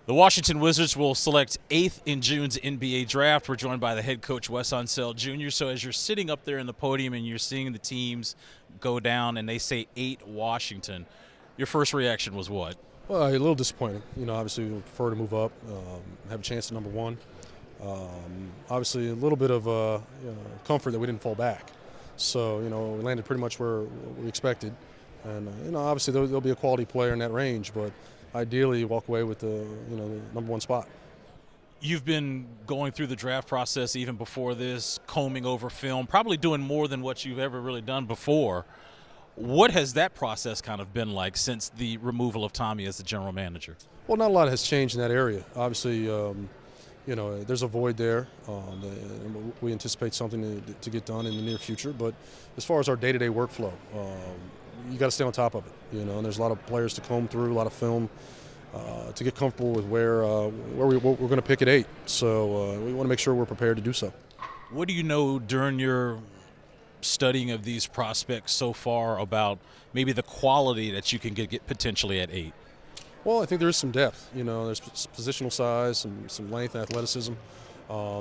The Washington Wizards will select 8th in June's NBA draft. We're joined by the head coach, Wes Unseld Jr. So as you're sitting up there in the podium and you're seeing the teams go down and they say 8 Washington, your first reaction was what? Well, a little disappointing. Obviously we would prefer to move up, have a chance at number one. Obviously a little bit of comfort that we didn't fall back. So, we landed pretty much where we expected. And, obviously there'll be a quality player in that range, but ideally walk away with the number one spot. You've been going through the draft process even before this, combing over film, probably doing more than what you've ever really done before. What has that process kind of been like since the removal of Tommy as the general manager? Well, not a lot has changed in that area. Obviously, there's a void there. We anticipate something to get done in the near future. But as far as our day-to-day workflow, you got to stay on top of it. And there's a lot of players to comb through, a lot of film to get comfortable with where we're going to pick at 8. So we want to make sure we're prepared to do so. What do you know during your studying of these prospects so far about maybe the quality that you can get potentially at 8? Well, I think there is some depth. There's positional size, some length, athleticism.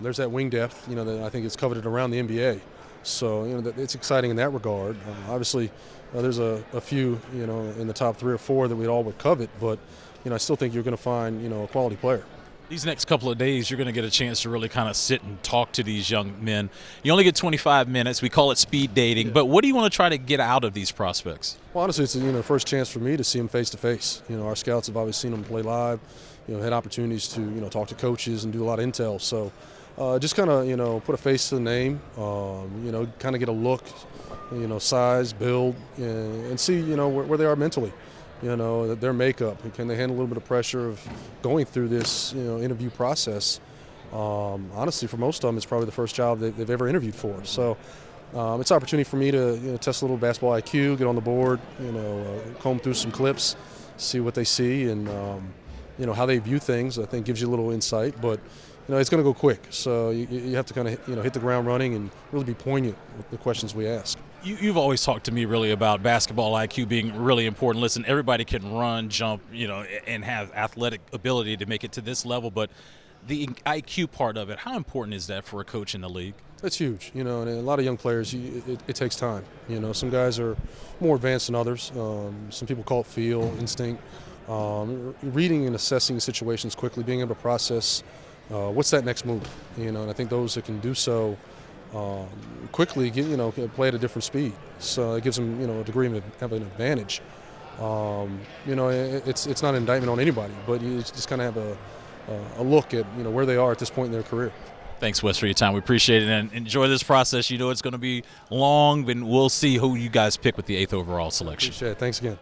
There's that wing depth, that I think is coveted around the NBA. So, it's exciting in that regard. Obviously, there's a few, in the top 3 or 4 that we all would covet, but, I still think you're going to find, a quality player. These next couple of days, you're going to get a chance to really kind of sit and talk to these young men. You only get 25 minutes. We call it speed dating. Yeah. But what do you want to try to get out of these prospects? Well, honestly, it's the first chance for me to see them face to face. Our scouts have always seen them play live. Had opportunities to talk to coaches and do a lot of intel. So just kind of put a face to the name. Kind of get a look, size, build, and see where they are mentally. Their makeup. Can they handle a little bit of pressure of going through this, interview process? Honestly, for most of them, it's probably the first job they've ever interviewed for. So it's an opportunity for me to test a little basketball IQ, get on the board, comb through some clips, see what they see, and how they view things. I think gives you a little insight, but it's going to go quick. So you have to kind of hit the ground running and really be poignant with the questions we ask. You've always talked to me really about basketball IQ being really important. Listen, everybody can run, jump, and have athletic ability to make it to this level, but the IQ part of it, how important is that for a coach in the league? It's huge, and a lot of young players, it takes time. Some guys are more advanced than others. Some people call it feel, instinct. Reading and assessing situations quickly, being able to process what's that next move, and I think those that can do so quickly, play at a different speed. So it gives them, a degree of an advantage. It's not an indictment on anybody, but you just kind of have a look at, where they are at this point in their career. Thanks, Wes, for your time. We appreciate it and enjoy this process. It's going to be long, but we'll see who you guys pick with the 8th overall selection. Appreciate it. Thanks again.